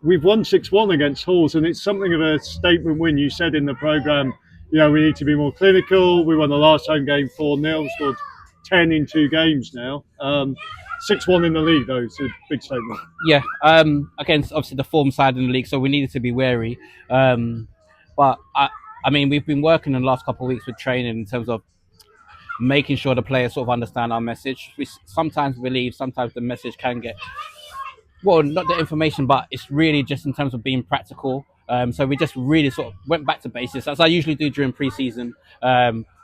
We've won 6-1 against Halls, and it's something of a statement win. You said in the programme, we need to be more clinical. We won the last home game 4-0, scored 10 in 2 games now. 6-1 in the league, though, it's a big statement. Yeah, against obviously the form side in the league, so we needed to be wary. But I mean, we've been working in the last couple of weeks with training in terms of making sure the players sort of understand our message. We sometimes believe, sometimes the message can get, well, not the information, but it's really just in terms of being practical. So we just really sort of went back to basics, as I usually do during pre-season,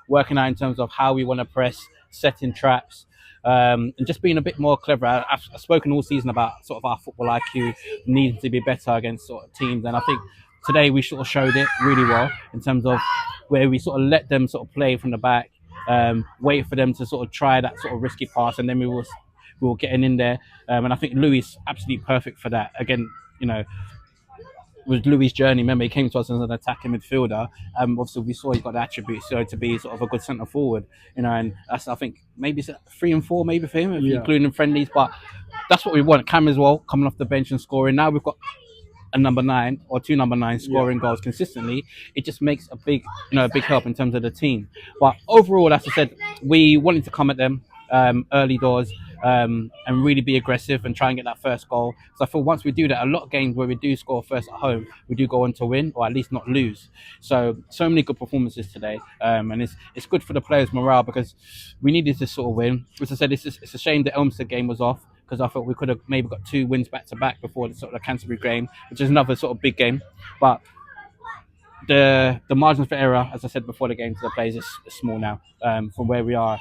working out in terms of how we want to press, setting traps, and just being a bit more clever. I've spoken all season about sort of our football IQ needing to be better against sort of teams, and I think today we sort of showed it really well in terms of where we sort of let them sort of play from the back, wait for them to sort of try that sort of risky pass, and then we were getting in there. And I think Louis absolutely perfect for that. Again, you know, with Louis' journey, remember he came to us as an attacking midfielder. Obviously, we saw he got the attributes to be sort of a good centre forward. And that's, I think, maybe it's 3 and 4 maybe for him, including friendlies. But that's what we want. Cam as well, coming off the bench and scoring. Now we've got a number 9 or 2 number 9 scoring goals consistently. It just makes a big help in terms of the team. But overall, as I said, we wanted to come at them early doors, and really be aggressive and try and get that first goal. So I feel once we do that, a lot of games where we do score first at home, we do go on to win or at least not lose. So many good performances today, and it's good for the players' morale because we needed to sort of win. As I said, it's a shame the Elmstead game was off, because I thought we could have maybe got 2 wins back to back before the sort of Canterbury game, which is another sort of big game. But the margins for error, as I said before the game to the players, is small now. From where we are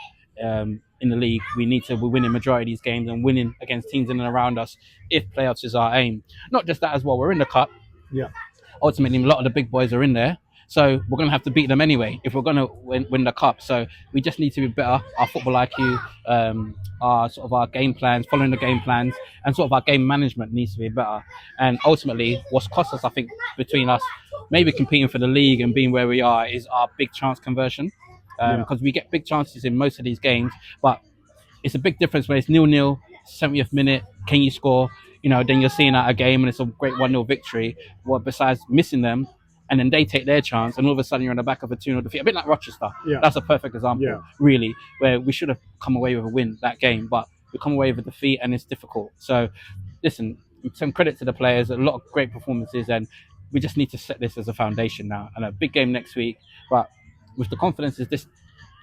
in the league, we need to be winning majority of these games and winning against teams in and around us if playoffs is our aim. Not just that as well, we're in the cup. Yeah. Ultimately, a lot of the big boys are in there. So we're going to have to beat them anyway if we're going to win the cup. So we just need to be better. Our football IQ, our game plans, following the game plans, and sort of our game management needs to be better. And ultimately, what's cost us, I think, between us maybe competing for the league and being where we are, is our big chance conversion. Because we get big chances in most of these games, but it's a big difference when it's 0-0, 70th minute, can you score? Then you're seeing out a game and it's a great 1-0 victory. Well, besides missing them, and then they take their chance, and all of a sudden you're on the back of a 2-0 defeat. A bit like Rochester. Yeah. That's a perfect example, really, where we should have come away with a win that game, but we come away with a defeat and it's difficult. So, listen, some credit to the players, a lot of great performances, and we just need to set this as a foundation now. And a big game next week, but with the confidence is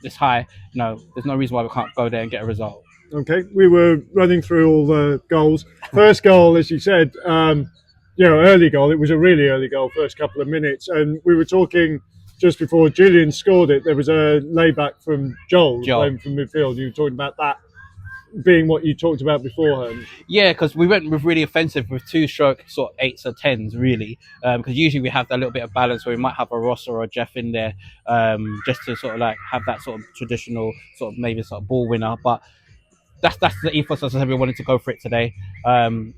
this high, there's no reason why we can't go there and get a result. Okay, we were running through all the goals. First goal, as you said, early goal. It was a really early goal, first couple of minutes. And we were talking just before Julian scored it. There was a layback from Joel. Playing from midfield. You were talking about that being what you talked about beforehand. Yeah, because we went with really offensive with 2-stroke sort of 8s or 10s, really. Because usually we have that little bit of balance where we might have a Ross or a Geoff in there, just to sort of like have that sort of traditional sort of maybe sort of ball winner. But that's the ethos. As I said, we wanted to go for it today, and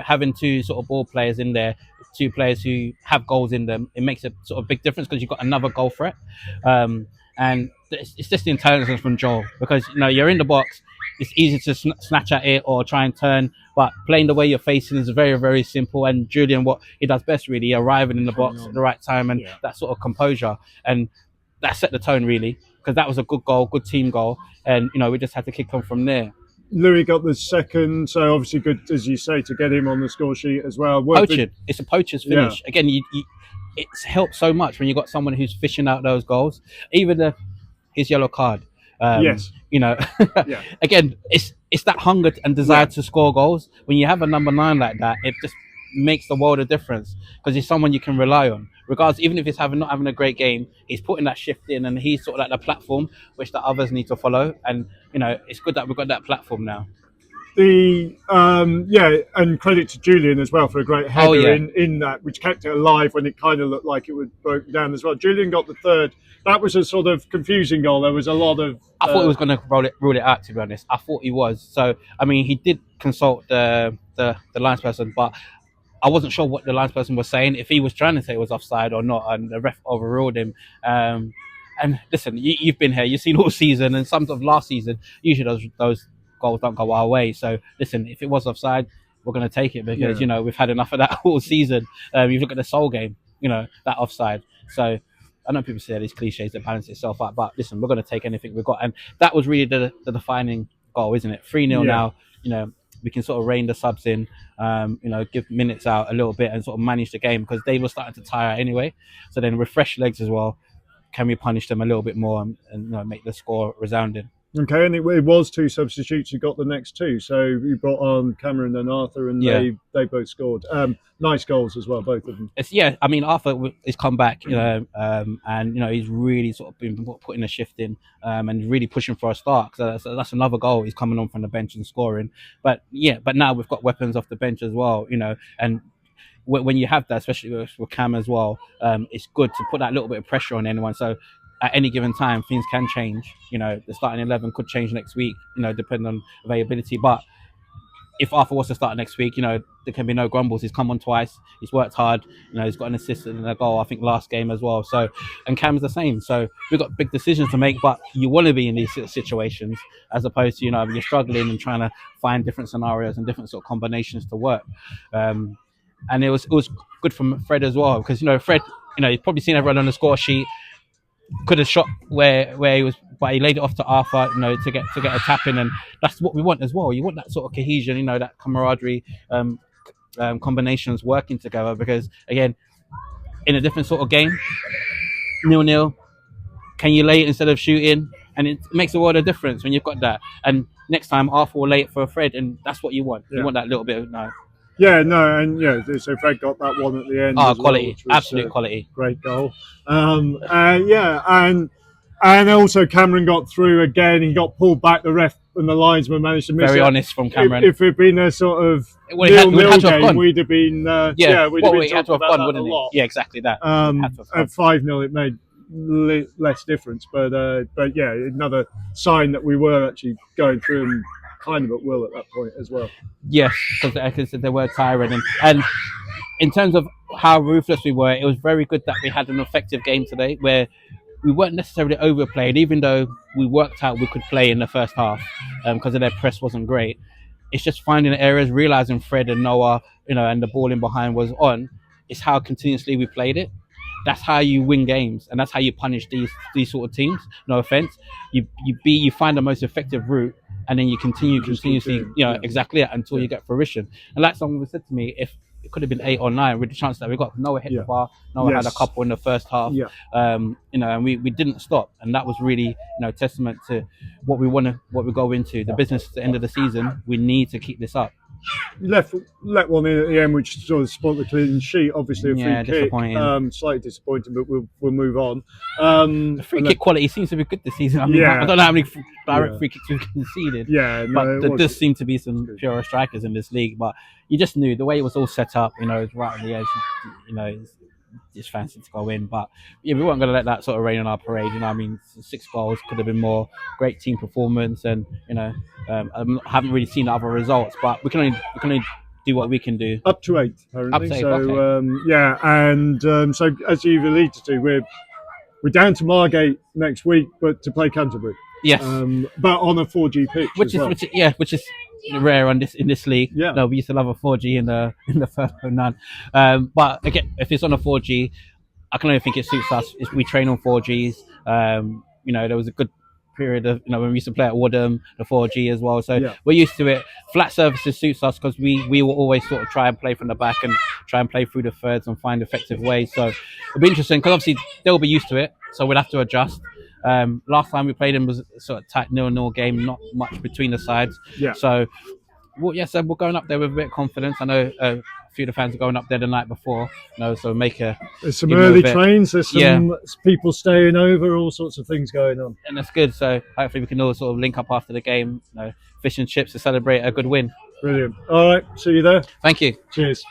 having 2 sort of ball players in there, 2 players who have goals in them, it makes a sort of big difference because you've got another goal threat, and it's just the intelligence from Joel, because you're in the box, it's easy to snatch at it or try and turn, but playing the way you're facing is very, very simple. And Julian, what he does best, really, arriving in the box at the right time and that sort of composure, and that set the tone, really, because that was a good goal, good team goal, and we just had to kick on from there. Louis got the second, so obviously good, as you say, to get him on the score sheet as well. It's a poacher's finish. Yeah. Again, it's helped so much when you got someone who's fishing out those goals. Even his yellow card. Yes. Again, it's that hunger and desire to score goals. When you have a number 9 like that, it just makes the world of difference, because he's someone you can rely on. Regardless, even if he's not having a great game, he's putting that shift in, and he's sort of like the platform which the others need to follow. And it's good that we've got that platform now. And credit to Julian as well for a great header in that, which kept it alive when it kind of looked like it would broke down as well. Julian got the third. That was a sort of confusing goal. There was a lot of. I thought he was going to rule it out. To be honest, I thought he was. So I mean, he did consult the linesperson, but I wasn't sure what the linesperson was saying, if he was trying to say it was offside or not, and the ref overruled him. And listen, you've been here, you've seen all season, and some of last season, usually those goals don't go our way. So listen, if it was offside, we're going to take it because we've had enough of that all season. You look at the Seoul game, that offside. So I know people say these cliches that balance itself out, but listen, we're going to take anything we've got, and that was really the defining goal, isn't it? 3-0 now. We can sort of rein the subs in, give minutes out a little bit and sort of manage the game because they were starting to tire anyway. So then with fresh legs as well, can we punish them a little bit more and make the score resounding? Okay, and it was 2 substitutes. You got the next 2, so you brought on Cameron and Arthur, and they both scored. Nice goals as well, both of them. I mean, Arthur has come back, and he's really sort of been putting a shift in, and really pushing for a start. So that's another goal. He's coming on from the bench and scoring. But now we've got weapons off the bench as well, and when you have that, especially with Cam as well, it's good to put that little bit of pressure on anyone. So at any given time, things can change. The starting 11 could change next week, depending on availability. But if Arthur was to start next week, there can be no grumbles. He's come on twice. He's worked hard. He's got an assist and a goal, I think, last game as well. So, and Cam's the same. So we've got big decisions to make, but you want to be in these situations as opposed to, you're struggling and trying to find different scenarios and different sort of combinations to work. And it was good from Fred as well because, Fred, he's probably seen everyone on the score sheet. Could have shot where he was, but he laid it off to Arthur, to get a tap in, and that's what we want as well. You want that sort of cohesion, that camaraderie, combinations working together. Because again, in a different sort of game, 0-0, can you lay it instead of shooting? And it makes a world of difference when you've got that. And next time, Arthur will lay it for a Fred, and that's what you want. You want that little bit of so Fred got that one at the end. Quality, well, absolute quality, great goal. And also Cameron got through again. He got pulled back. The ref and the linesman managed to miss it. Very honest from Cameron. If it had been a sort of we'd have game, we'd have been we'd have had to have gone, wouldn't it? Yeah, exactly that. At 5-0, it made less difference, but another sign that we were actually going through and kind of at will at that point as well. Yes, because they were tiring, and in terms of how ruthless we were, it was very good that we had an effective game today where we weren't necessarily overplayed, even though we worked out we could play in the first half because of their press wasn't great. It's just finding areas, realizing Fred and Noah, and the ball in behind was on. It's how continuously we played it. That's how you win games, and that's how you punish these sort of teams. No offense, you find the most effective route, and then you continuously, exactly that until you get fruition. And like someone said to me, if it could have been 8 or 9 with the chance that we got. Noah hit the bar. Noah had a couple in the first half. And we didn't stop, and that was really testament to what we go into the business at the end of the season. We need to keep this up. Let one in at the end, which sort of spoiled the clean sheet. Obviously, a free kick. Slightly disappointing, but we'll move on. The free kick quality seems to be good this season. I mean, I don't know how many direct free kicks we've conceded. But there does seem to be some pure strikers in this league. But you just knew the way it was all set up. It was right on the edge. Just fancy to go in, but we weren't going to let that sort of rain on our parade. I mean, 6 goals could have been more. Great team performance, and I haven't really seen the other results, but we can only do what we can do. Up to 8, apparently. Up to 8, so okay. So as you've alluded to, we're down to Margate next week, but to play Canterbury. Yes, but on a 4G pitch, which is rare in this league. No, we used to love a 4G in the first none. But again, if it's on a 4G, I can only think it suits us. We train on 4Gs. There was a good period of when we used to play at Woodham, the 4G as well. So we're used to it. Flat surfaces suits us because we will always sort of try and play from the back and try and play through the thirds and find effective ways. So it'll be interesting because obviously they'll be used to it. So we'll have to adjust. Last time we played him was a sort of tight 0-0 game, not much between the sides. So we're going up there with a bit of confidence. I know a few of the fans are going up there the night before. So there's some early trains. There's some people staying over. All sorts of things going on, and that's good. So hopefully we can all sort of link up after the game. Fish and chips to celebrate a good win. Brilliant. All right, see you there. Thank you. Cheers.